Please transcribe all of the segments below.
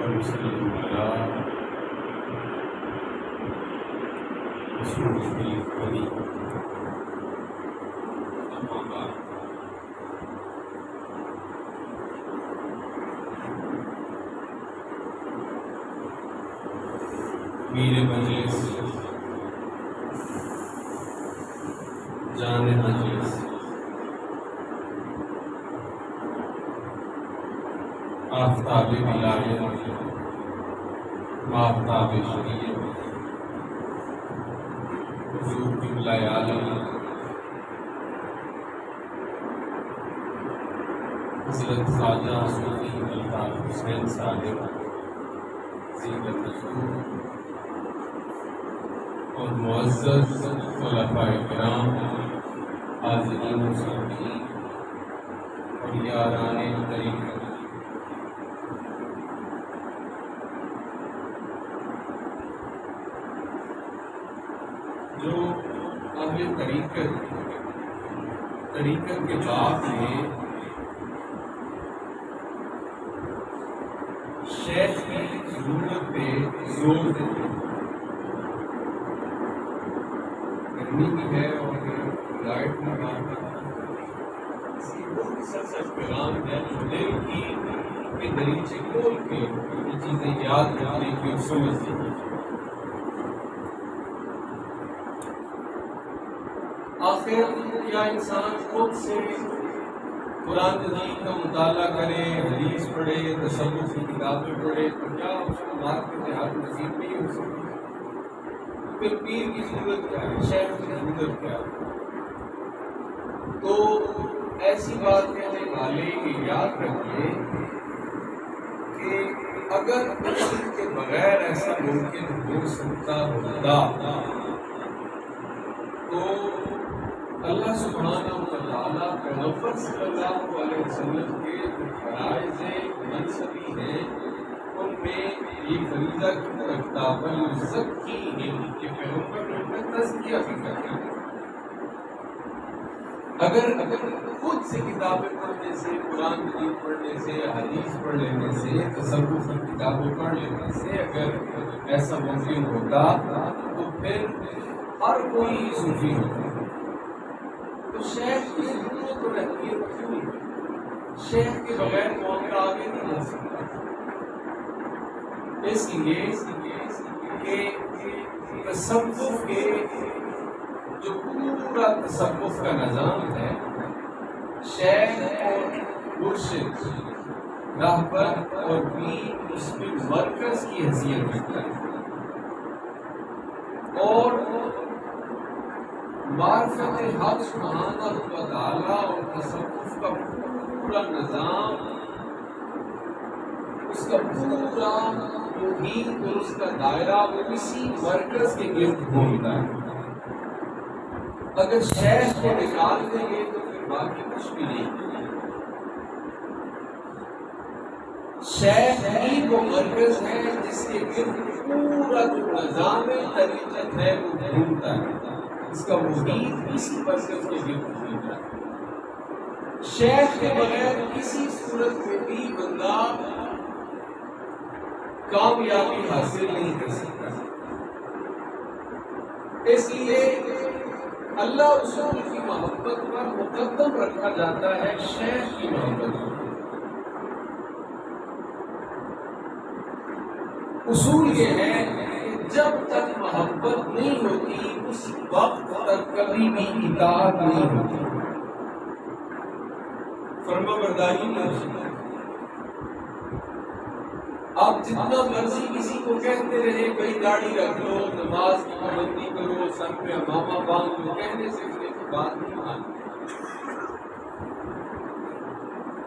وسلم على رسوله الكريم أما بعد میر مجلس جان مجلس آفتاب ولایت آفتاب شریعت حضور قبلہ عالم حضرت خواجہ صوفی الطاف حسین صادق زینت الظہور اور معزز خلفاء کرام حاضرین و سامعین اور یاران طریقت، جو اہل طریقت کے باب میں شیخ کی ضرورت پہ زور دیتے ہیں، گرمی بھی ہے اور لائٹ بھی بات سچ پیغام ہے دل کی دریچے کھول کے یہ چیزیں یاد رکھنے کی اور سمجھنے کی۔ آخر کیا انسان خود سے قرآن مجید کا مطالعہ کرے، حدیث پڑھے، تصوف کی کتابیں پڑھے تو کیا اس کو بات کے دیہات نصیب نہیں ہو سکتی؟ پھر پیر کی ضرورت کیا ہے، شیخ کی ضرورت کیا ہے؟ تو ایسی بات کہنے والے یہ یاد رکھیں کہ اگر علم کے بغیر ایسا ممکن ہو سکتا ہوتا تو اللہ سبحانہ و تعالیٰ پیغمبر صلی اللہ علیہ وسلم کے جو فرائض منصبی ہیں ان میں یہ فریضہ کیوں رکھتا بل یزکیہم کہ پیغمبر نے ان کا تزکیہ بھی کرنا ہے۔ اگر خود سے کتابیں پڑھنے سے، قرآن مجید پڑھنے سے، حدیث پڑھ لینے سے، تصوف کی کتابیں پڑھ لینے سے اگر ایسا ممکن ہوتا تو پھر ہر کوئی صوفی ہوتا۔ تو شیخ کی ضرورت تو رہتی ہے کیوں؟ شیخ کے بغیر معاملہ آگے نہیں بڑھ سکتا، اس لیے کہ تصوف کے جو پورا تصوف کا نظام ہے شیخ اور مرشد راہبر اور پیر اس میں مرکز کی حیثیت رکھتا ہے، اور معرفت حق سبحانہ و تعالیٰ اور تصوف کا پورا نظام، اس کا پورا محیط اور اس کا دائرہ وہ اسی مرکز کے گرد گھومتا ہے۔ اگر شیخ کو نکال دیں گے تو پھر باقی کچھ بھی نہیں۔ شیخ ہی وہ مرکز ہے جس کے گرد پورا جو نظام طریقت ہے وہ گھومتا ہے، اس کا محیط اسی مرکز کے گرد گھومتا ہے۔ شیخ کے بغیر کسی صورت میں بھی بندہ کامیابی حاصل نہیں کر سکتا۔ اس لیے اللہ رسول کی محبت پر مقدم رکھا جاتا ہے شیخ کی محبت کو۔ اصول یہ ہے کہ جب تک محبت نہیں ہوتی اس وقت تک کبھی بھی اطاعت نہیں ہوتی، فرما برداری نہیں ہوتی۔ آپ جتنا مرضی کسی کو کہتے رہے بھائی داڑھی رکھ لو، نماز کی پابندی کرو، سر پہ امامہ باندھ لو، کہنے سے کی بات نہیں مانتے۔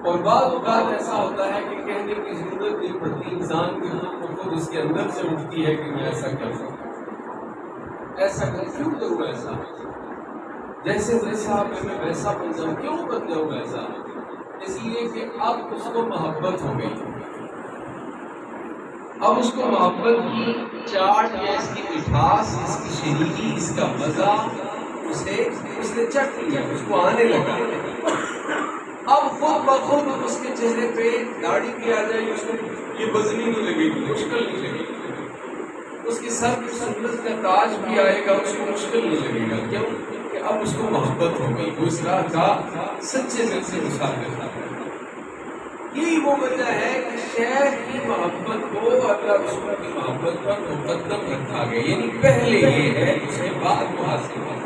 اور بعض اوقات ایسا ہوتا ہے کہ کہنے کی ضرورت نہیں پڑتی، انسان کے خود اس کے اندر سے اٹھتی ہے کہ میں ایسا کر سکتا ہوں، ایسا کیوں کروں، ایسا جیسے صاحب میں ویسا بن جاؤں، کیوں بن جاؤں ایسا؟ اس لیے کہ اب اس کو محبت ہو گئی، اب اس کو محبت کی چاٹ یا اس کی مٹھاس، اس کی شیرینی، اس کا مزہ اس نے چکھ لیا، اس کو آنے لگا۔ اب خود بخود اس کے چہرے پہ داڑھی بھی آ جائے گی، اس کو یہ بزنی نہیں لگے گی، مشکل نہیں لگے گا، اس کے سر پہ سنت کا تاج بھی آئے گا، اس کو مشکل نہیں لگے گا. کیوں کہ اب اس کو محبت ہو گئی، وہ اس راہ کا سچے دل سے مسافر تھا. یہی وہ وجہ ہے کہ شیخ کی محبت کو اللہ رسول کی محبت پر مقدم رکھا گیا، یعنی پہلے یہ ہے اس کے بعد وہ حاصل ہے.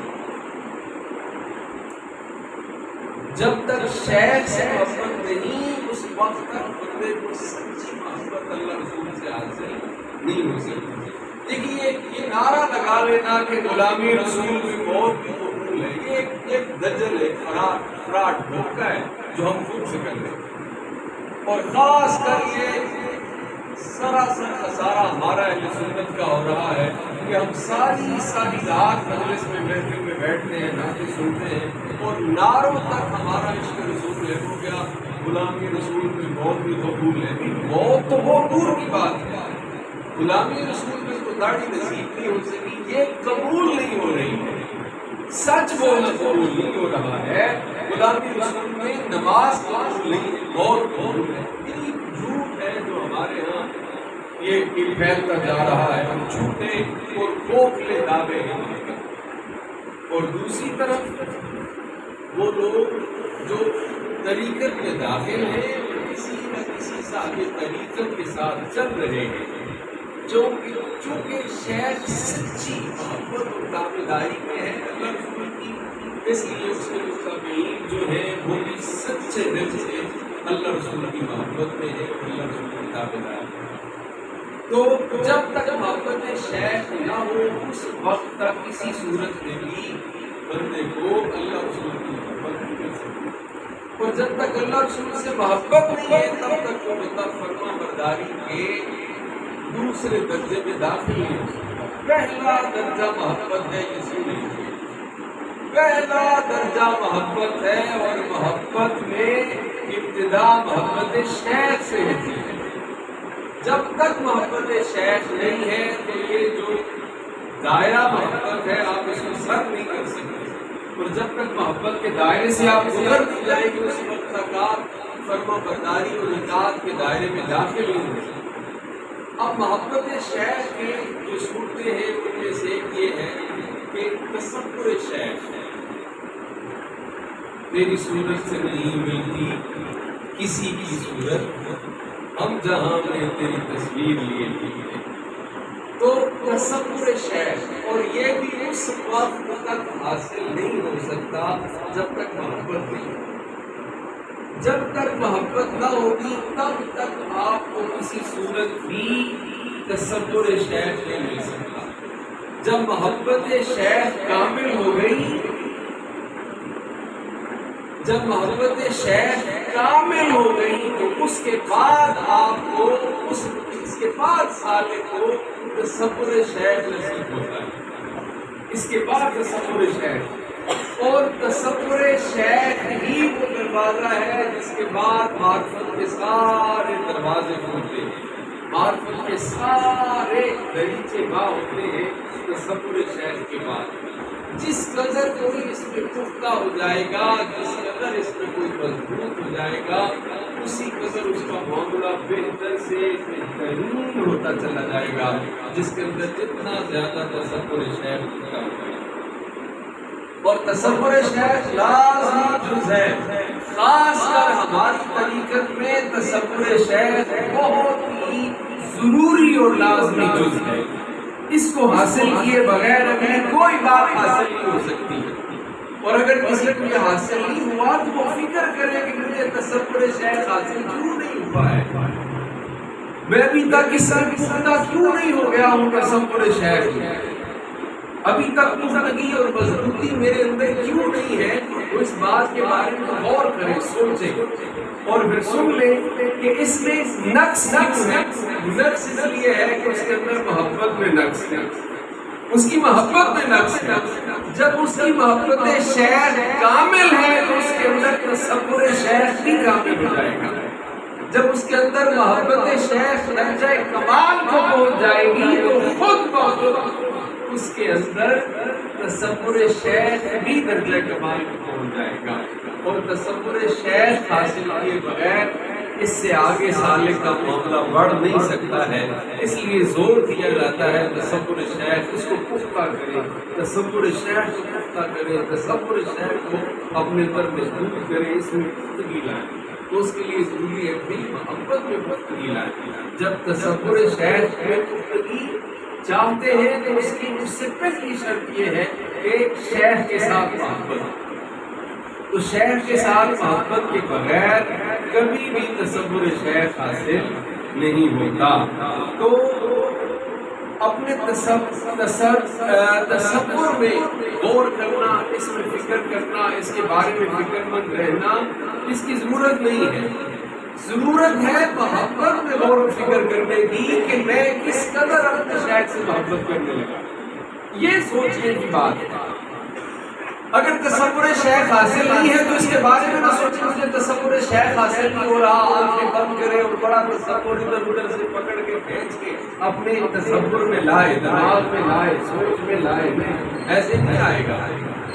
جب تک شیخ سے محبت نہیں، اس وقت تک بندے کو سچی محبت اللہ رسول سے حاصل نہیں ہو سکتی. دیکھیے یہ نعرہ لگا لینا کہ غلامی رسول کی موت بھی قبول ہے، یہ ایک دجل ہے، فراڈ دھوکہ ہے جو ہم خود سے کر رہے ہیں. اور خاص کر یہ سراسر خسارہ ہمارا اہل سنت کا ہو رہا ہے کہ ہم ساری رات مجلس میں بیٹھتے ہیں، نعتیں سنتے ہیں اور نعروں تک ہمارا عشق رسول ہے ہو گیا. غلامی رسول کی موت بھی قبول ہے، موت تو بہت دور کی بات ہے. غلامی رسول میں تو داڑھی نصیب نہیں ہو سکی، یہ قبول نہیں ہو رہی ہے. سچ بولنا قبول نہیں ہو رہا ہے. غلامی رسول میں نماز قبول نہیں، موت قبول ہے. یہی جھوٹ ہے جو ہمارے ہاں یہ پھیلتا جا رہا ہے. ہم جھوٹے اور کھوکھلے دعوے ہیں. اور دوسری طرف وہ لوگ جو طریقت میں داخل ہیں، کسی نہ کسی صاحب طریقت کے ساتھ چل رہے ہیں، چونکہ شیخ سچی محبت اور تابعداری میں ہے اللہ رسول کی، اس لیے اس کے متبعین جو ہے وہ بھی سچے دل سے اللہ رسول کی محبت میں ہے، اللہ رسول کی تابعداری ہے. تو جب تک محبت شیخ نہ ہو اس وقت تک کسی صورت میں بھی بندے کو اللہ رسول کی محبت نہیں مل سکتی. اور جب تک اللہ رسول سے محبت نہیں ہے تب تک وہ بندہ فرما برداری کے دوسرے درجے میں داخل نہیں ہو سکتا. پہلا درجہ محبت ہے، اسی لیے پہلا درجہ محبت ہے، اور محبت میں ابتدا محبت شیخ سے ہوتی ہے. جب تک محبت شیخ نہیں ہے تو یہ جو دائرہ محبت ہے آپ اس کو سر نہیں کر سکتے. اور جب تک محبت کے دائرے سے آپ گزر نہیں جائیں گے اس وقت تک آپ فرما برداری اور اطاعت کے دائرے میں داخل نہیں ہو سکتے. اب محبت شیخ کے جو صورتیں ہیں ان میں سے ایک یہ ہے کہ تصور شیخ ہے. تیری صورت سے نہیں ملتی کسی کی صورت، ہم جہاں میں تیری تصویر لیے تھی. تو تصور شیخ، اور یہ بھی اس وقت تک حاصل نہیں ہو سکتا جب تک محبت نہیں. جب تک محبت نہ ہوگی تب تک آپ کو کسی صورت بھی تصور شیخ نہیں مل سکتا. جب محبت شیخ کامل ہو گئی، جب محبت شیخ کامل ہو گئی تو اس کے بعد آپ کو اس کے بعد سالے کو تصور شیخ نصیب ہوتا ہے. اس کے بعد تصور شیخ، اور تصور شیخ ہی وہ دروازہ ہے جس کے بعد معرفت کے سارے دروازے کھلتے ہیں، معرفت کے سارے دریچے باں ہوتے ہیں تصور شیخ کے بعد. جس قدر کوئی اس میں پختہ ہو جائے گا، جس قدر اس میں کوئی مضبوط ہو جائے گا، اسی قدر اس کا معاملہ بہتر سے بہترین ہوتا چلا جائے گا. جس کے اندر جتنا زیادہ تصور شیخ ہوتا ہے، اور تصور شیخ لازمی جز ہے. خاص کر ہماری طریقت میں تصور شیخ بہت ہی ضروری اور لازمی جز ہے. اس کو حاصل کیے بغیر اگر کوئی بات حاصل نہیں ہو سکتی. اور اگر کسی کو یہ حاصل نہیں ہوا تو وہ فکر کرے کہ مجھے تصور شیخ حاصل کیوں نہیں ہوا ہے، میں ابھی تک اس سے پختہ کیوں نہیں ہو گیا ہوں تصور شیخ میں، ابھی تک پختگی اور مضبوطی میرے اندر کیوں نہیں ہے. تو اس بات کے بارے میں غور کریں، سوچیں اور پھر سن لیں کہ اس میں نقص کیوں ہے. نقص اس لیے ہے کہ اس کے اندر محبت میں نقص ہے، اس کی محبت میں نقص ہے. جب اس کی محبت شیخ کامل ہے تو اس کے اندر تصور شیخ بھی کامل ہو جائے گا. جب اس کے اندر محبت شیخ درجہ کمال کو پہنچ جائے گی تو خود بخود اس کے اندر تصور شیخ بھی درجہ کمال کو پہنچ جائے گا. اور تصور شیخ حاصل کیے بغیر اس سے آگے سالک کا معاملہ بڑھ نہیں سکتا ہے، اس لیے زور دیا جاتا ہے تصور شیخ اس کو پختہ کرے، تصور شیخ کو پختہ کرے، تصور شیخ کو اپنے پر مضبوط کرے، اس میں پختگی لائے، تو اس کے لیے ضروری ہے بھی محبت میں پختگی لائے۔ جب تصور شیخ میں پختگی چاہتے ہیں تو اس سے پہلی شرط یہ ہے کہ شیخ کے ساتھ محبت، تو شیخ کے ساتھ محبت کے بغیر کبھی بھی تصور شیخ حاصل نہیں ہوتا۔ تو اپنے تصور میں غور کرنا، اس میں فکر کرنا، اس کے بارے میں فکر مند رہنا، اس کی ضرورت نہیں ہے۔ ضرورت ہے محبت میں غور و فکر کرنے کی کہ میں کس قدر اپنے شیخ سے محبت کرنے لگا، یہ سوچنے کی بات ہے۔ اگر تصور شیخ حاصل نہیں ہے تو اس کے بارے میں نہ سوچیں مجھے تصور شیخ حاصل نہیں ہو رہا، آنکھیں بند کرے اور بڑا تصور ادھر ادھر سے پکڑ کے کھینچ کے اپنے تصور میں لائے، دماغ میں لائے، سوچ میں لائے، ایسے نہیں آئے گا۔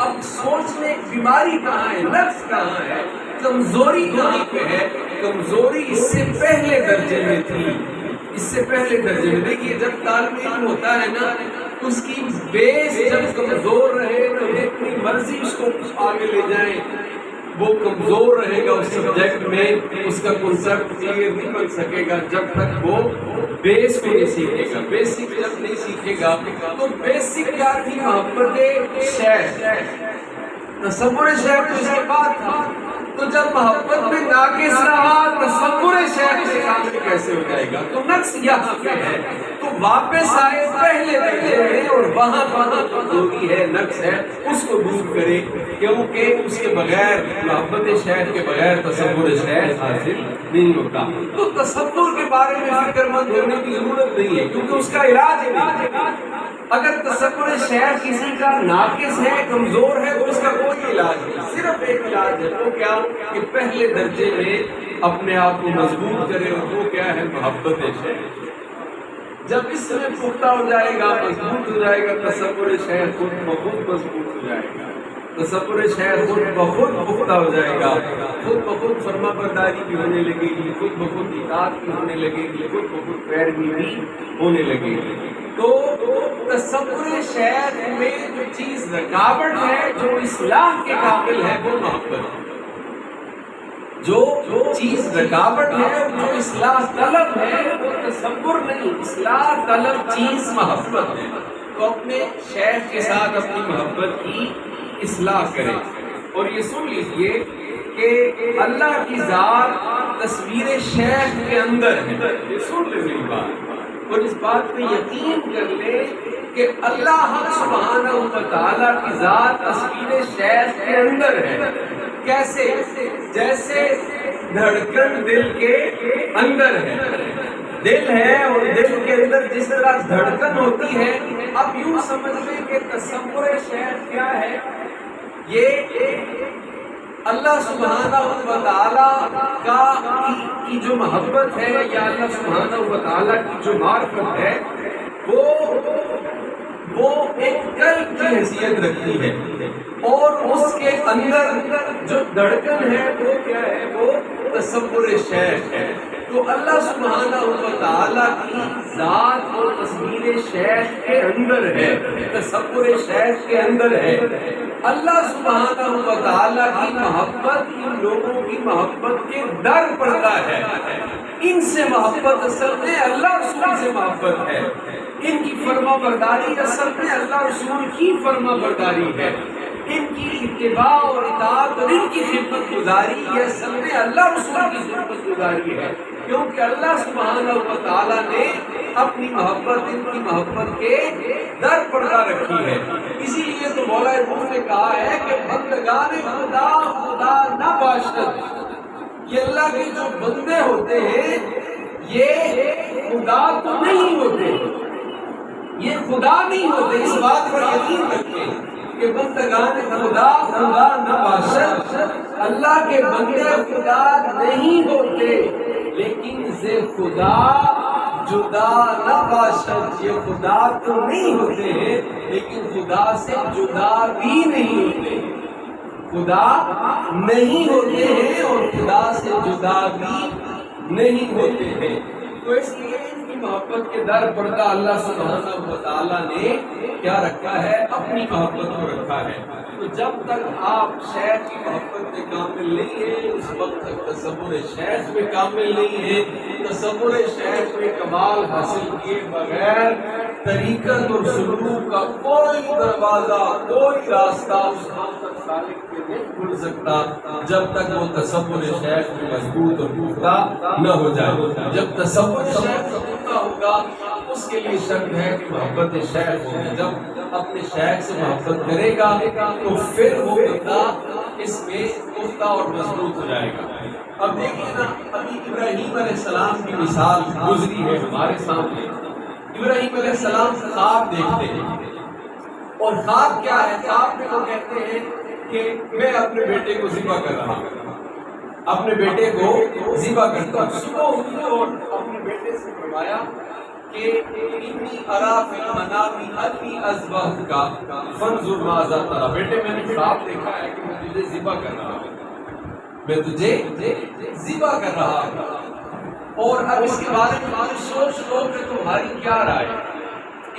اب سوچنے بیماری کہاں ہے، نقص کہاں ہے، کمزوری کہاں پہ ہے؟ کمزوری اس سے پہلے درجے میں تھی، اس سے پہلے درجے میں۔ دیکھیے جب طالب علم ہوتا ہے نا، اس کی بیس جب کمزور رہے تو جتنی مرضی اس کو آگے لے جائیں وہ کمزور رہے گا اس سبجیکٹ میں، اس کا کنسپٹ کلیئر نہیں بن سکے گا جب تک وہ بیس کو نہیں سیکھے گا۔ بیسک جب نہیں سیکھے گا تو بیسک کیا تھی؟ محبت شیخ، تصور شیخ تو اس کے بعد تھا۔ تو جب محبت میں ناقص رہا تصور شیخ سے کامل کیسے ہو جائے گا؟ تو نقص یہاں پہ ہے، تو واپس آئے پہلے درجے میں اور وہاں کمزوری ہے، نقص ہے، اس کو دور کرے، کیونکہ اس کے بغیر محبت شیخ کے بغیر تصور شیخ حاصل نہیں ہوتا۔ تو تصور کے بارے میں فکر مند ہونے کی ضرورت نہیں ہے کیونکہ اس کا علاج ہے۔ اگر تصور شیخ کسی کا ناقص ہے، کمزور ہے، تو اس کا کوئی علاج نہیں، صرف ایک علاج ہے، وہ کیا کہ پہلے درجے میں اپنے آپ کو مضبوط کرے، اور وہ کیا ہے؟ محبت شیخ۔ جب اس میں پختہ ہو جائے گا، مضبوط ہو جائے گا، تصور شیخ خود بخود مضبوط ہو جائے گا، تصور شیخ خود بخود پختہ ہو جائے گا، خود بخود فرما برداری بھی ہونے لگے گی، خود بخود اطاعت بھی ہونے لگے گی، خود بخود پیروی بھی ہونے لگے گی۔ تو تصور شیخ میں جو چیز رکاوٹ ہے، جو اصلاح کے قابل ہے، وہ محبت ہے۔ جو چیز رکاوٹ ہے، جو اصلاح طلب ہے، وہ تصور نہیں، اصلاح طلب چیز محبت ہے۔ تو اپنے شیخ کے ساتھ اپنی محبت کی اصلاح کریں۔ اور یہ سن لیجئے کہ اللہ کی ذات تصویر شیخ کے اندر ہے، یہ سن لیں میری بات، اور اس بات پہ یقین کر لیں کہ اللہ سبحانہ و تعالیٰ کی ذات تصویر شیخ کے اندر ہے۔ کیسے؟ جیسے دھڑکن دل کے اندر ہے، دل ہے اور دل کے اندر جس طرح دھڑکن ہوتی ہے، اب یوں سمجھ لیں کہ تصور شیخ کیا ہے؟ یہ اللہ سبحانہ و تعالیٰ کی جو محبت ہے، یا اللہ سبحانہ و تعالیٰ کی جو معرفت ہے، وہ ایک قلب کی حیثیت رکھتی ہے، اور اس کے اندر جو دھڑکن ہے وہ کیا ہے؟ وہ تصور شیخ ہے۔ تو اللہ سبحانہ و تعالیٰ کی ذات اور تصویر شیخ کے اندر ہے، تصور شیخ کے اندر ہے۔ اللہ سبحانہ و تعالیٰ کی محبت ان لوگوں کی محبت کے در پڑتا ہے، ان سے محبت اصل میں اللہ رسول سے محبت ہے، ان کی فرما برداری اصل میں اللہ رسول کی فرما برداری ہے، ان کی اتباع اور اطاعت اور ان کی خدمت گزاری یہ اصل میں اللہ رسول کی خدمت گزاری ہے، کیونکہ اللہ سبحانہ و تعالیٰ نے اپنی محبت ان کی محبت کے در پردہ رکھی ہے۔ اسی لیے تو مولا روح نے کہا ہے کہ بندگان خدا خدا نہ باشد، یہ اللہ کے جو بندے ہوتے ہیں یہ خدا تو نہیں ہوتے، یہ خدا نہیں ہوتے، اس بات پر یقین رکھیں کہ بندگان خدا خدا نہ باشد، اللہ کے بندے خدا نہیں ہوتے، لیکن سے خدا جدا نہ باشد، یہ خدا تو نہیں ہوتے ہیں لیکن خدا سے جدا بھی نہیں ہوتے، خدا نہیں ہوتے ہیں اور خدا سے جدا بھی نہیں ہوتے ہیں۔ تو اس لیے ان کی محبت کے در پردہ اللہ سبحانہ و تعالیٰ نے کیا رکھا ہے؟ اپنی محبت کو رکھا ہے۔ تو جب تک آپ شیخ کی محبت میں کامل نہیں ہیں، اس وقت تک تصور شیخ میں کامل نہیں ہے۔ تصور شیخ میں کمال حاصل کیے بغیر طریقت اور سلوک کا کوئی دروازہ، کوئی راستہ اس وقت تک سالک کے نہیں کھل سکتا جب تک وہ تصور شیخ میں مضبوط اور پختہ نہ ہو جائے۔ جب تصور شیخ کا پختہ ہوگا اس کے لیے شرط ہے کہ محبت شیخ ہوگی۔ جب اپنے شیخ سے محبت کرے گا تو پھر وہ بندہ اس میں پختہ اور مضبوط ہو جائے گا۔ اب دیکھیے نا، ابھی ابراہیم علیہ السلام کی مثال گزری ہے ہمارے سامنے۔ ابراہیم علیہ السلام خواب دیکھتے ہیں، اور خواب کیا ہے؟ خواب میں وہ کہتے ہیں کہ میں اپنے بیٹے کو ذبح کر رہا ہوں، اپنے بیٹے کو ذبح کرتا ہوں۔ صبح ہوئی اور اپنے بیٹے سے فرمایا کہ انی ارا فی المنام انی اذبحک فانظر ماذا تری۔ بیٹے میں نے خواب دیکھا ہے کہ میں تجھے ذبح کر رہا ہوں، میں تجھے ذبح کر رہا ہوں، اور اب اس کے بارے میں سوچ لو کہ تمہاری کیا رائے۔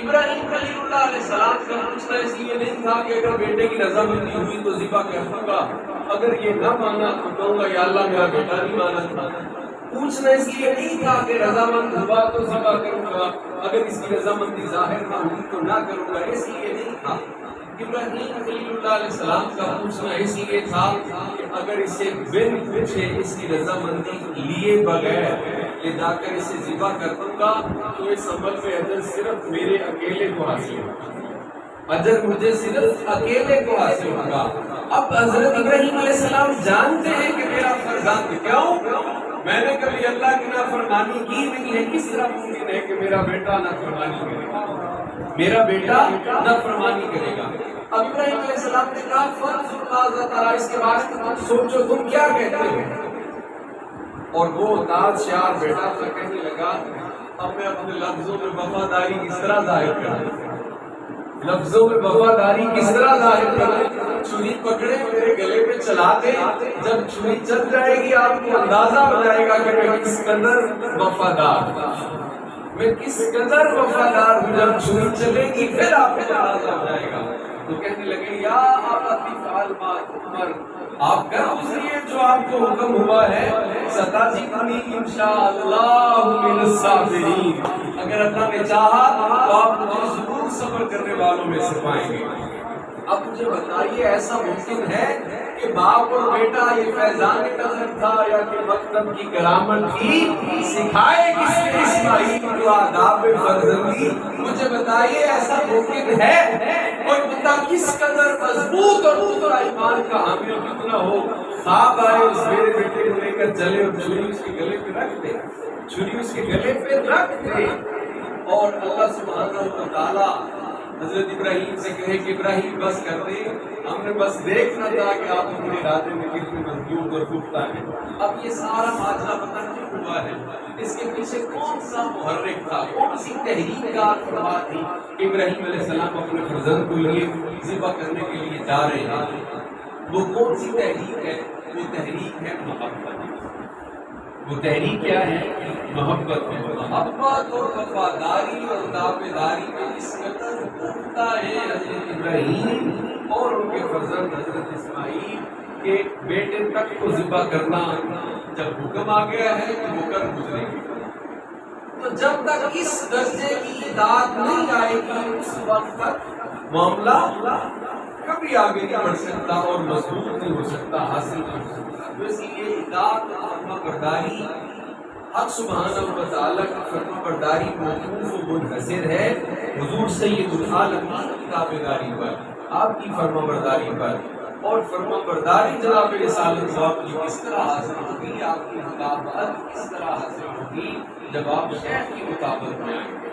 ابراہیم خلیل اللہ علیہ السلام کا پوچھنا اس لیے نہیں تھا کہ اگر بیٹے کی رضامندی ہوئی تو ذبح کر دوں گا، اگر یہ نہ مانا تو کہوں گا یا اللہ میرا بیٹا نہیں مانا تھا۔ پوچھنا اس لیے نہیں تھا کہ رضامند ہوا تو ذبح کروں گا، اگر اس کی رضامندی ظاہر نہ ہوئی تو نہ کروں گا، اس لیے نہیں تھا۔ ابراہیم خلیل اللہ علیہ السلام کا پوچھنا اس لیے تھا کہ اگر اسے بن پوچھے اس کی رضامندی لیے بغیر لے جا کر اسے ذبح کر دوں گا تو اس عمل میں اجر صرف میرے اکیلے کو حاصل ہوگا، اجر مجھے صرف اکیلے کو حاصل ہوگا۔ اب حضرت ابراہیم علیہ السلام جانتے ہیں کہ میرا فرزند کیوں؟ میں نے کبھی اللہ کی نافرمانی کی نہیں ہے، کس طرح ممکن ہے کہ میرا بیٹا نافرمانی کرے گا، میرا بیٹا نافرمانی کرے گا۔ اب ابراہیم علیہ السلام نے کہا فانظر ماذا تری، اس کے بعد تم سوچو تم کیا کہتے ہو۔ اور وہ داد شیار بیٹا تھا، کہنے لگا اب میں اپنے لفظوں میں وفاداری کس طرح ظاہر کروں، لفظوں میں وفاداری کس طرح ظاہر کروں۔ چھری پکڑے میرے گلے پہ چلا دے، جب چھری چل جائے گی آپ کو اندازہ ہو جائے گا کہ میں کس قدر وفادار ہوں، میں کس قدر وفادار ہوں۔ جب چھری چلے گی پھر آپ کو اندازہ ہو جائے گا۔ تو کہنے لگے یا ابتی فعل ما تؤمر، آپ کر گزریے جو آپ کو حکم ہوا ہے، ستجدنی انشاءاللہ من الصابرین، اگر اللہ نے چاہا تو آپ مجھے ضرور صبر کرنے والوں میں سے پائیں گے۔ اب مجھے بتائیے ایسا ممکن ہے کہ باپ اور بیٹا یہ فیضان نظر تھا یا کہ مکتب کی کرامت تھی، سکھائے کس نے اسماعیل کو آداب فرزندی؟ مجھے بتائیے ایسا ممکن ہے؟ کوئی بندہ کس قدر مضبوط اور پختہ ایمان کا حامل کتنا ہو، خواب آئے اس میرے بیٹے کو لے کر چلے اور چھری اس کے گلے پہ رکھ دے، چھری اس کے گلے پہ رکھ دے، اور اللہ سبحانہ و تعالیٰ حضرت ابراہیم سے کہے کہ ابراہیم بس کر دے، ہم نے بس دیکھنا تھا کہ آپ اپنے ارادے میں کتنے مضبوط اور پختہ ہیں۔ اب یہ سارا ماجرا پتہ کیوں ہوا ہے؟ اس کے پیچھے کون سا محرک تھا، کون سی تحریک کا فرما تھی کہ ابراہیم علیہ السلام اپنے فرزند کو لیے ذبح کرنے کے لیے جا رہے ہیں؟ وہ کون سی تحریک ہے؟ وہ تحریک ہے محبت۔ وہ تحریک کیا ہے؟ محبت ہے۔ محبت اور وفاداری اور تابعداری میں اس قدر پختہ ہے حضرت ابراہیم اور ان کے فرزند حضرت اسماعیل کے بیٹے تک کو ذبح کرنا جب حکم آ گیا ہے کہ وہ کر گزرے گی۔ تو جب تک اس درجے کی اطاعت نہیں آئے گی اس وقت تک معاملہ کبھی آگے نہیں بڑھ سکتا اور مضبوط نہیں ہو سکتا، حاصل نہیں ہو سکتا۔ تو اس لیے اطاعت اور فرما برداری حق سبحانہ و تعالیٰ کی فرما برداری موقوف و منحصر ہے حضور سید العالمین کی تابعداری پر، آپ کی فرما برداری پر۔ اور فرما برداری جناب رسالت آپ کی کس طرح حاصل ہوگی، آپ کی مطابقت کس طرح حاصل ہوگی؟ جب آپ شیخ کی مطابقت میں آئیں گے،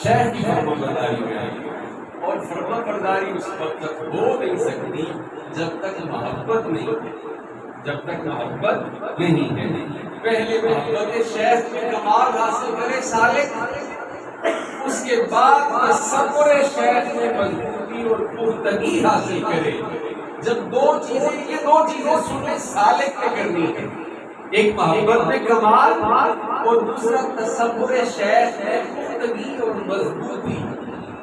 شیخ کی فرما برداری میں آئیں گے۔ اور فرما برداری اس وقت تک ہو نہیں سکتی جب تک محبت نہیں ہے، جب تک محبت نہیں ہے۔ پہلے محبت شیخ میں کمال حاصل کرے سالک، اس کے بعد تصور شیخ میں مضبوطی اور پختگی حاصل کرے۔ جب یہ دو چیزیں سنے سالک نے کرنی ہے، ایک محبت میں کمال اور دوسرا تصور شیخ ہے پختگی اور مضبوطی،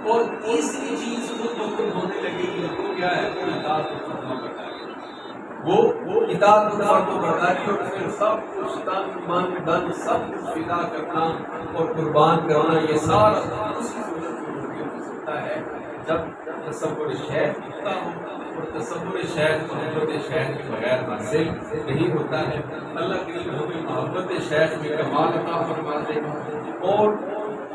اور تیسری چیز خود بخود ہونے لگے گی وہ کیا ہے؟ وہ اطاعت و فرما برداری، وہ اطاعت و فرما برداری، اور پھر سب کچھ تن من دن سب کچھ فدا کرنا اور قربان کرنا، یہ سارا اسی صورت میں ممکن ہو سکتا ہے جب تصور شیخ دکھتا ہو، اور تصور شیخ محبت شیخ کے بغیر حاصل نہیں ہوتا ہے۔ اللہ کریم ہمیں محبت شیخ میں کمال عطا فرما دے اور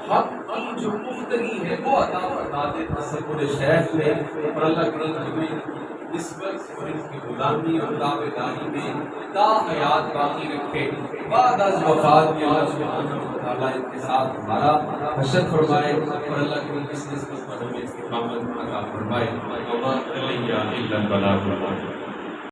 حق کی جو پختگی ہے وہ عطا فرما دے تصور شیخ میں، اور اللہ کریم ہمیں نسبت اور اس کی غلامی اور تابعداری میں تا حیات باقی رکھے، بعد از وفات کے اللہ سبحانہ و تعالیٰ ان کے ساتھ ہمارا حشر فرمائے، اور اللہ کریم اس نسبت پر ہمیں استقامت عطا فرمائے۔ وما علیہ الا البلاغ المبین۔